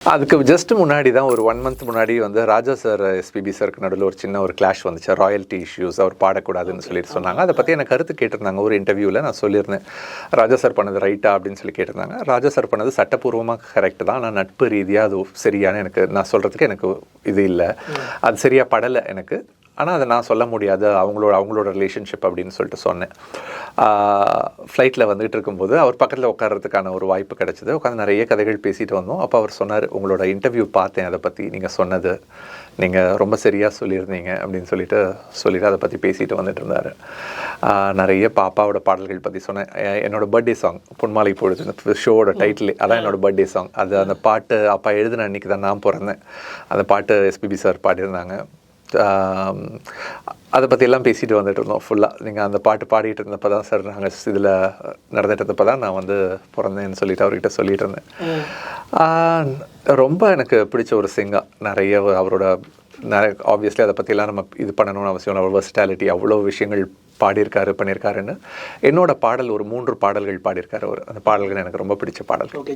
அதுக்கு ஜஸ்ட் முன்னாடி தான் ஒரு 1 மந்த் முன்னாடி வந்து ராஜா சார் எஸ்பிபி சாருக்கு நடுவில் ஒரு சின்ன ஒரு கிளாஷ் வந்துச்சு. ராயல்ட்டி இஷ்யூஸ், அவர் பாடக்கூடாதுன்னு சொல்லிட்டு சொன்னாங்க. அதை பற்றி எனக்கு கருத்து கேட்டிருந்தாங்க. ஒரு இன்டர்வியூவில் நான் சொல்லியிருந்தேன், ராஜா சார் பண்ணது ரைட்டா அப்படின்னு சொல்லி கேட்டிருந்தாங்க. ராஜா சார் பண்ணது சட்டப்பூர்வமாக கரெக்டு தான். ஆனால் நட்பு ரீதியாக அது சரியான எனக்கு நான் சொல்கிறதுக்கு எனக்கு இது இல்லை, அது சரியாக படலை எனக்கு. ஆனால் அதை நான் சொல்ல முடியாது, அவங்களோட ரிலேஷன்ஷிப் அப்படின்னு சொல்லிட்டு சொன்னேன். ஃப்ளைட்டில் வந்துகிட்டு இருக்கும்போது அவர் பக்கத்தில் உட்கார்றதுக்கான ஒரு வாய்ப்பு கிடச்சிது. உட்காந்து நிறைய கதைகள் பேசிட்டு வந்தோம். அப்போ அவர் சொன்னார், உங்களோட இன்டர்வியூ பார்த்தேன், அதை பற்றி நீங்கள் சொன்னது நீங்கள் ரொம்ப சரியாக சொல்லியிருந்தீங்க அப்படின்னு சொல்லிட்டு அதை பற்றி பேசிட்டு வந்துட்டு இருந்தார். நிறைய பாப்பாவோட பாடல்கள் பற்றி சொன்னேன். என்னோடய பர்த்டே சாங் பொன்மாலை பொழுது ஷோவோட டைட்டில் அதான் என்னோடய பர்த்டே சாங். அந்த பாட்டு அப்பா எழுதின அன்றைக்கி தான் நான் பிறந்தேன். அந்த பாட்டு எஸ்பிபி சார் பாடியிருந்தாங்க. அதை பற்றியெல்லாம் பேசிட்டு வந்துட்டு இருந்தோம் ஃபுல்லாக. நீங்கள் அந்த பாட்டு பாடிட்டு இருந்தப்போ தான் சார் நாங்கள் இதில் நடந்துட்டு இருந்தப்போ தான் நான் வந்து பிறந்தேன்னு சொல்லிட்டு அவர்கிட்ட சொல்லிட்டு இருந்தேன். ரொம்ப எனக்கு பிடிச்ச ஒரு சிங்கர். நிறைய அவரோட ஆப்வியஸ்லி அதை பற்றியெல்லாம் நம்ம இது பண்ணணும்னு அவசியம் இல்லை. அவர் வெர்சிட்டாலிட்டி, அவ்வளோ விஷயங்கள் பண்ணியிருக்காருன்னு. என்னோட பாடல் ஒரு 3 பாடல்கள் பாடியிருக்காரு அவர். அந்த பாடல்கள் எனக்கு ரொம்ப பிடிச்ச பாடல்.